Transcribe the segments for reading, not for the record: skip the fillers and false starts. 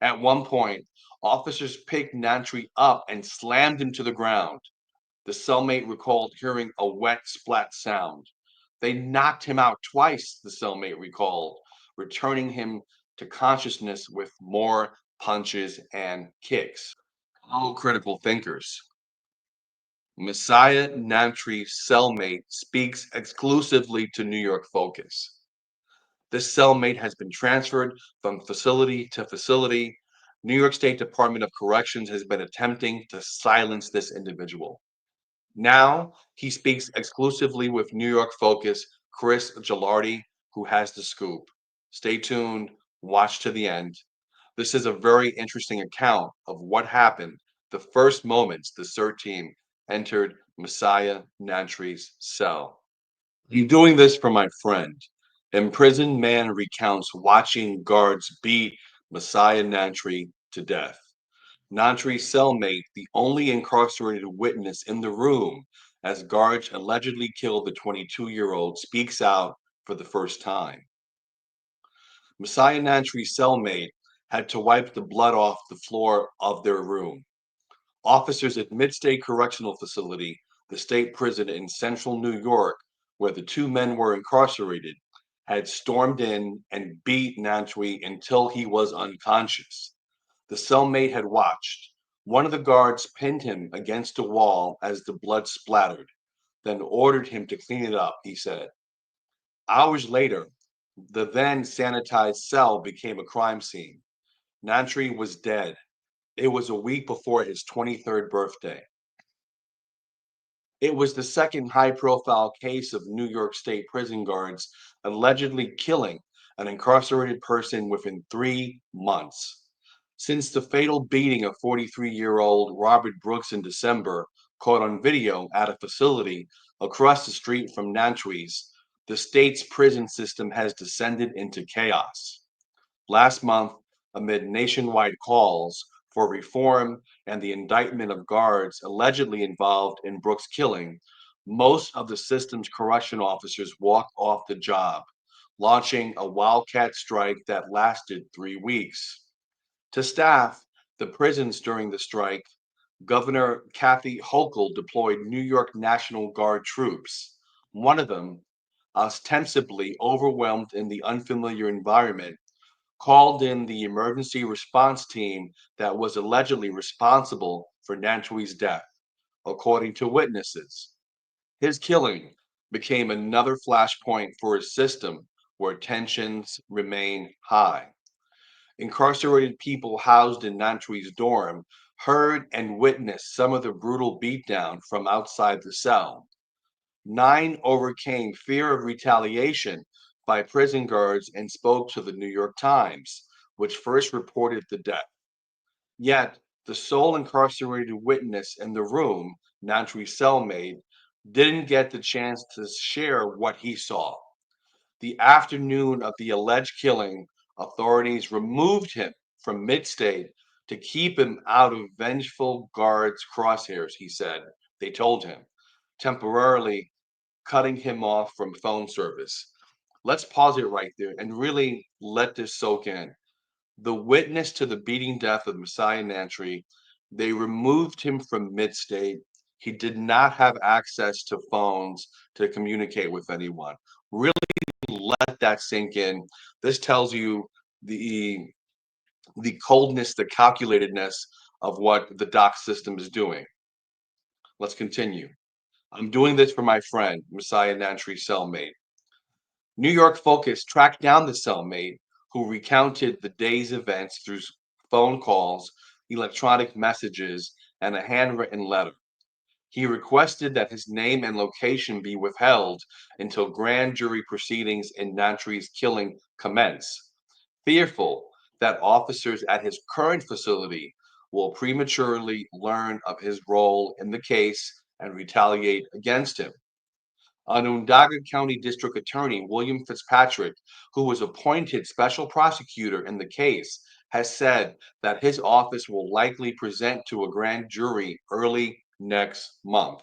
At one point, officers picked Nantwi up and slammed him to the ground. The cellmate recalled hearing a wet splat sound. They knocked him out twice, the cellmate recalled, returning him to consciousness with more punches and kicks. All critical thinkers. Messiah Nantwi's cellmate speaks exclusively to New York Focus. This cellmate has been transferred from facility to facility. New York State Department of Corrections has been attempting to silence this individual. Now he speaks exclusively with New York Focus Chris Gelardi, who has the scoop. Stay tuned, watch to the end. This is a very interesting account of what happened the first moments the CERT team entered Messiah Nantwi's cell. I'm doing this for my friend. Imprisoned man recounts watching guards beat Messiah Nantwi to death. Nantwi's cellmate, the only incarcerated witness in the room as guards allegedly killed the 22-year-old, speaks out for the first time. Messiah Nantwi's cellmate had to wipe the blood off the floor of their room. Officers at Midstate Correctional Facility, the state prison in central New York, where the two men were incarcerated, had stormed in and beat Nantwi until he was unconscious. The cellmate had watched. One of the guards pinned him against a wall as the blood splattered, then ordered him to clean it up, he said. Hours later, the then sanitized cell became a crime scene. Nantwi was dead. It was a week before his 23rd birthday. It was the second high profile case of New York State prison guards allegedly killing an incarcerated person within 3 months. Since the fatal beating of 43-year-old Robert Brooks in December, caught on video at a facility across the street from Nantwi's, the state's prison system has descended into chaos. Last month, amid nationwide calls for reform and the indictment of guards allegedly involved in Brooks' killing, most of the system's correction officers walked off the job, launching a wildcat strike that lasted 3 weeks. To staff the prisons during the strike, Governor Kathy Hochul deployed New York National Guard troops. One of them, ostensibly overwhelmed in the unfamiliar environment, called in the emergency response team that was allegedly responsible for Nantwi's death, according to witnesses. His killing became another flashpoint for a system where tensions remain high. Incarcerated people housed in Nantwi's dorm heard and witnessed some of the brutal beatdown from outside the cell. 9 overcame fear of retaliation by prison guards and spoke to the New York Times, which first reported the death. Yet, the sole incarcerated witness in the room, Nantwi's cellmate, didn't get the chance to share what he saw. The afternoon of the alleged killing, authorities removed him from Midstate to keep him out of vengeful guards' crosshairs, he said. They told him, temporarily cutting him off from phone service. Let's pause it right there and really let this soak in. The witness to the beating death of Messiah Nantwi, they removed him from Midstate. He did not have access to phones to communicate with anyone. Really let that sink in. This tells you the the coldness, the calculatedness of what the doc system is doing. Let's continue. I'm doing this for my friend, Messiah Nantwi's cellmate. New York Focus tracked down the cellmate who recounted the day's events through phone calls, electronic messages, and a handwritten letter. He requested that his name and location be withheld until grand jury proceedings in Nantwi's killing commence, fearful that officers at his current facility will prematurely learn of his role in the case and retaliate against him. An Onondaga County District Attorney William Fitzpatrick, who was appointed special prosecutor in the case, has said that his office will likely present to a grand jury early next month.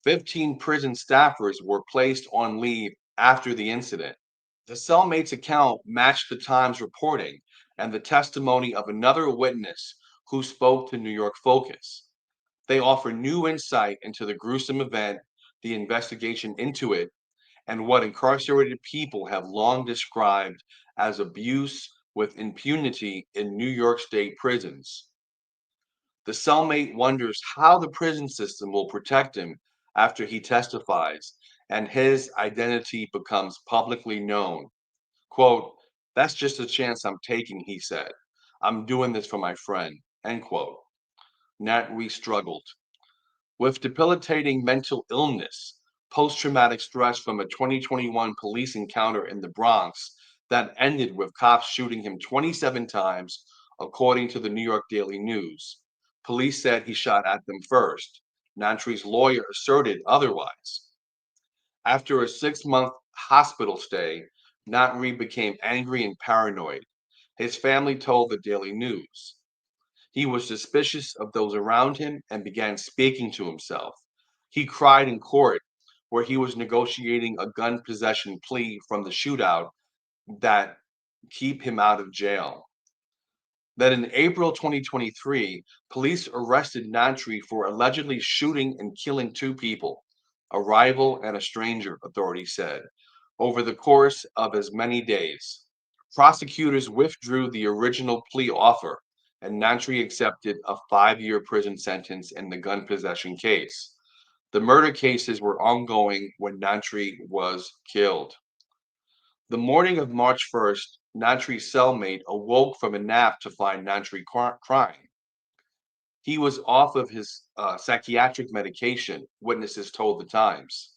15 prison staffers were placed on leave after the incident. The cellmate's account matched the Times reporting, and the testimony of another witness who spoke to New York Focus. They offer new insight into the gruesome event, the investigation into it, and what incarcerated people have long described as abuse with impunity in New York State prisons. The cellmate wonders how the prison system will protect him after he testifies and his identity becomes publicly known. Quote, "That's just a chance I'm taking," he said. "I'm doing this for my friend." End quote. Nantwi struggled with debilitating mental illness, post-traumatic stress from a 2021 police encounter in the Bronx that ended with cops shooting him 27 times, according to the New York Daily News. Police said he shot at them first. Nantwi's lawyer asserted otherwise. After a 6-month hospital stay, Nantwi became angry and paranoid. His family told the Daily News. He was suspicious of those around him and began speaking to himself. He cried in court, where he was negotiating a gun possession plea from the shootout that keep him out of jail. Then in April 2023, police arrested Nantwi for allegedly shooting and killing 2 people, a rival and a stranger, authorities said, over the course of as many days. Prosecutors withdrew the original plea offer, and Nantwi accepted a 5-year prison sentence in the gun possession case. The murder cases were ongoing when Nantwi was killed. The morning of March 1st, Nantwi's cellmate awoke from a nap to find Nantwi crying. He was off of his psychiatric medication, witnesses told the Times.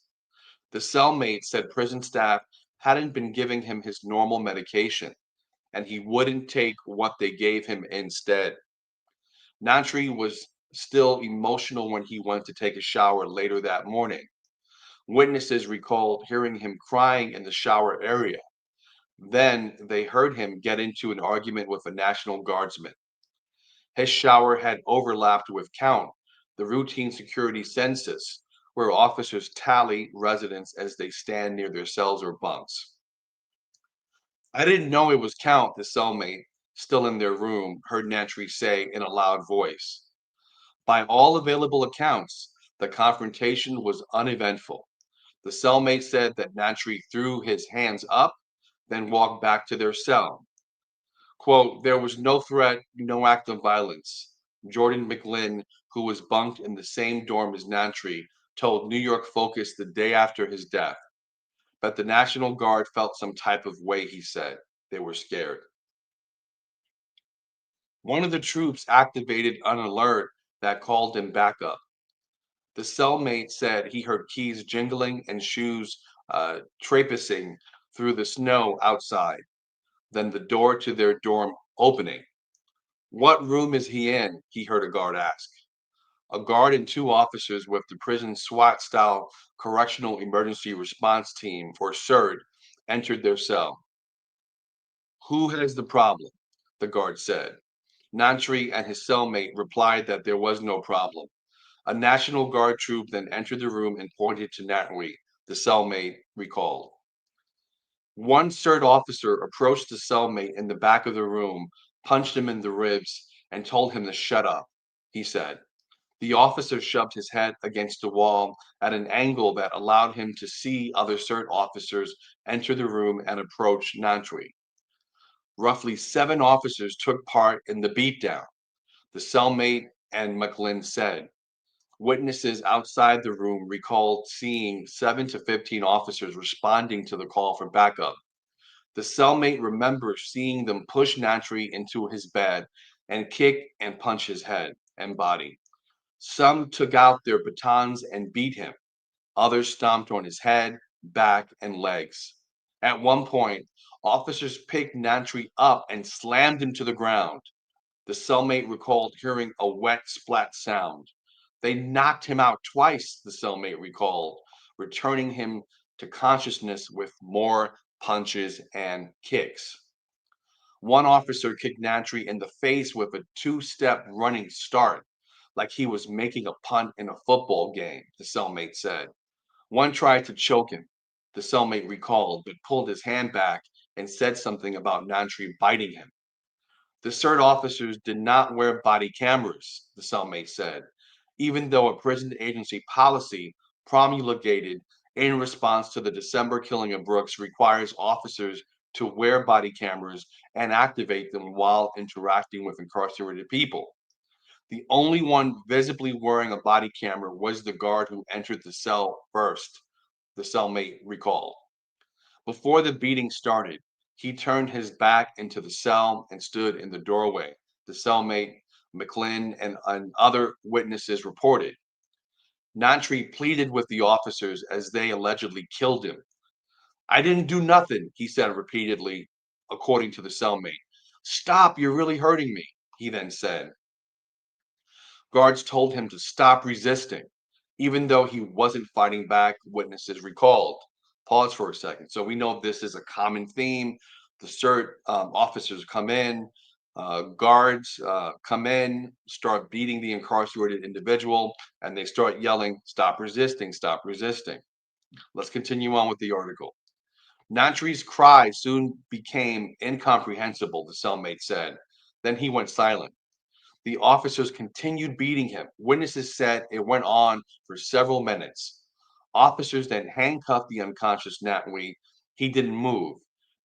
The cellmate said prison staff hadn't been giving him his normal medication, and he wouldn't take what they gave him instead. Nantwi was still emotional when he went to take a shower later that morning. Witnesses recalled hearing him crying in the shower area. Then they heard him get into an argument with a National Guardsman. His shower had overlapped with count, the routine security census, where officers tally residents as they stand near their cells or bunks. "I didn't know it was count," the cellmate, still in their room, heard Nantwi say in a loud voice. By all available accounts, the confrontation was uneventful. The cellmate said that Nantwi threw his hands up, then walked back to their cell. Quote, "There was no threat, no act of violence." Jordan McLean, who was bunked in the same dorm as Nantwi, told New York Focus the day after his death. But the National Guard felt some type of way, he said. They were scared. One of the troops activated an alert that called him backup. The cellmate said he heard keys jingling and shoes traipsing through the snow outside, then the door to their dorm opening. "What room is he in?" he heard a guard ask. A guard and 2 officers with the prison SWAT style Correctional Emergency Response Team, or CERT, entered their cell. "Who has the problem?" the guard said. Nantwi and his cellmate replied that there was no problem. A National Guard troop then entered the room and pointed to Nantwi, the cellmate recalled. One CERT officer approached the cellmate in the back of the room, punched him in the ribs, and told him to shut up, he said. The officer shoved his head against the wall at an angle that allowed him to see other CERT officers enter the room and approach Nantwi. Roughly 7 officers took part in the beatdown, the cellmate and McLean said. Witnesses outside the room recalled seeing 7 to 15 officers responding to the call for backup. The cellmate remembers seeing them push Nantwi into his bed and kick and punch his head and body. Some took out their batons and beat him. Others stomped on his head, back, and legs. At one point, officers picked Nantwi up and slammed him to the ground. The cellmate recalled hearing a wet splat sound. They knocked him out twice, the cellmate recalled, returning him to consciousness with more punches and kicks. One officer kicked Nantwi in the face with a 2-step running start, like he was making a punt in a football game, the cellmate said. One tried to choke him, the cellmate recalled, but pulled his hand back and said something about Nantwi biting him. The CERT officers did not wear body cameras, the cellmate said, even though a prison agency policy promulgated in response to the December killing of Brooks requires officers to wear body cameras and activate them while interacting with incarcerated people. The only one visibly wearing a body camera was the guard who entered the cell first, the cellmate recalled. Before the beating started, he turned his back into the cell and stood in the doorway, the cellmate, McLean, and other witnesses reported. Nantwi pleaded with the officers as they allegedly killed him. I didn't do nothing, he said repeatedly, according to the cellmate. Stop, you're really hurting me, he then said. Guards told him to stop resisting, even though he wasn't fighting back, witnesses recalled. Pause for a second. So we know this is a common theme. The CERT officers come in, guards come in, start beating the incarcerated individual, and they start yelling, stop resisting, stop resisting. Let's continue on with the article. Nantwi's cry soon became incomprehensible, the cellmate said. Then he went silent. The officers continued beating him. Witnesses said it went on for several minutes. Officers then handcuffed the unconscious Nantwi. He didn't move.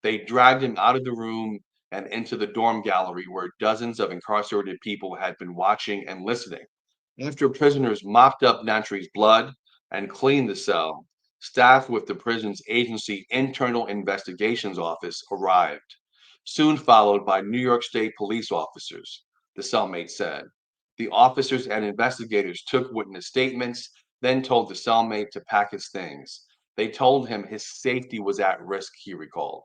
They dragged him out of the room and into the dorm gallery where dozens of incarcerated people had been watching and listening. After prisoners mopped up Nantwi's blood and cleaned the cell, staff with the prison's agency Internal Investigations Office arrived, soon followed by New York State police officers, the cellmate said. The officers and investigators took witness statements, then told the cellmate to pack his things. They told him his safety was at risk, he recalled.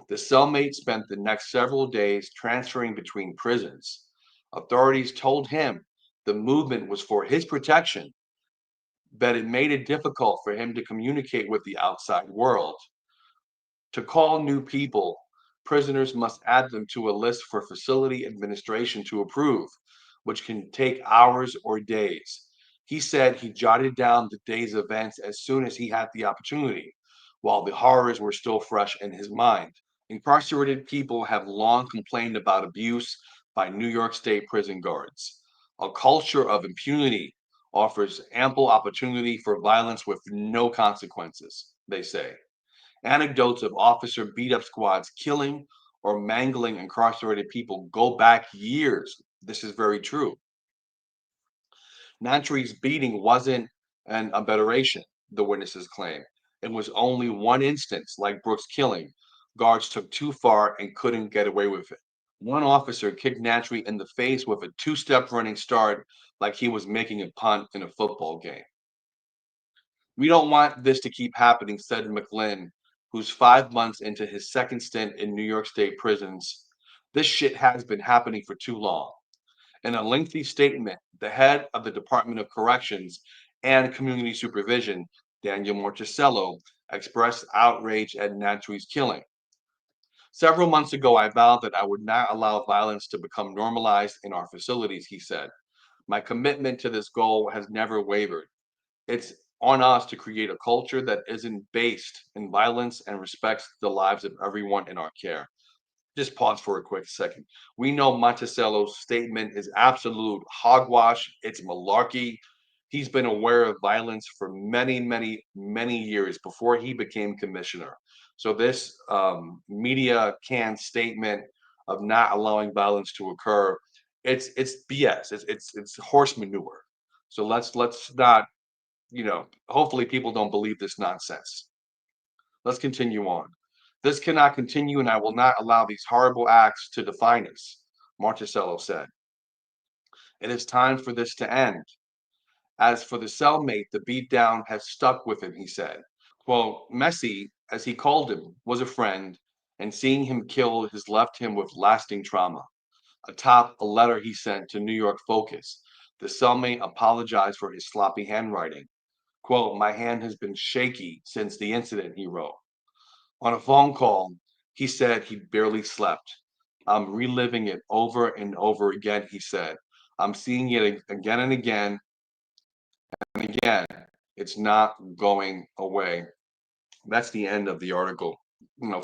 The cellmate spent the next several days transferring between prisons. Authorities told him the movement was for his protection, but it made it difficult for him to communicate with the outside world. To call new people, prisoners must add them to a list for facility administration to approve, which can take hours or days. He said he jotted down the day's events as soon as he had the opportunity, while the horrors were still fresh in his mind. Incarcerated people have long complained about abuse by New York State prison guards. A culture of impunity offers ample opportunity for violence with no consequences, they say. Anecdotes of officer beat up squads killing or mangling incarcerated people go back years. This is very true. Nantwi's beating wasn't an aberration, the witnesses claim. It was only one instance, like Brooks' killing. Guards took too far and couldn't get away with it. One officer kicked Nantwi in the face with a two-step running start like he was making a punt in a football game. We don't want this to keep happening, said McLean, who's 5 months into his second stint in New York State prisons. This shit has been happening for too long. In a lengthy statement, the head of the Department of Corrections and Community Supervision, Daniel Marticello, expressed outrage at Nantwi's killing. Several months ago, I vowed that I would not allow violence to become normalized in our facilities, he said. My commitment to this goal has never wavered. It's on us to create a culture that isn't based in violence and respects the lives of everyone in our care. Just pause for a quick second. We know Monticello's statement is absolute hogwash. It's malarkey. He's been aware of violence for many, many, many years before he became commissioner. So this media canned statement of not allowing violence to occur, it's BS. It's horse manure. So let's not, hopefully people don't believe this nonsense. Let's continue on. This cannot continue, and I will not allow these horrible acts to define us, Marticello said. It is time for this to end. As for the cellmate, the beatdown has stuck with him, he said. Quote, Messi, as he called him, was a friend, and seeing him killed has left him with lasting trauma. Atop a letter he sent to New York Focus, the cellmate apologized for his sloppy handwriting. Quote, my hand has been shaky since the incident, he wrote. On a phone call, he said he barely slept. I'm reliving it over and over again, he said. I'm seeing it again and again and again. It's not going away. That's the end of the article.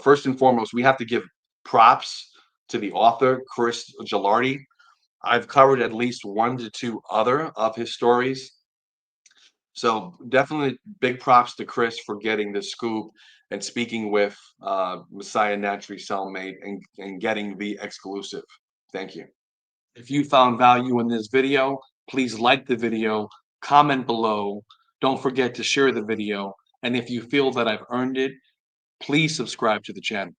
First and foremost, we have to give props to the author, Chris Gelardi. I've covered at least 1 to 2 other of his stories. So definitely big props to Chris for getting the scoop and speaking with Messiah Nantwi Cellmate and getting the exclusive. Thank you. If you found value in this video, please like the video, comment below. Don't forget to share the video. And if you feel that I've earned it, please subscribe to the channel.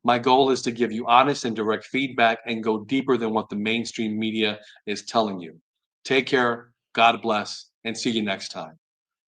My goal is to give you honest and direct feedback and go deeper than what the mainstream media is telling you. Take care, God bless, and see you next time.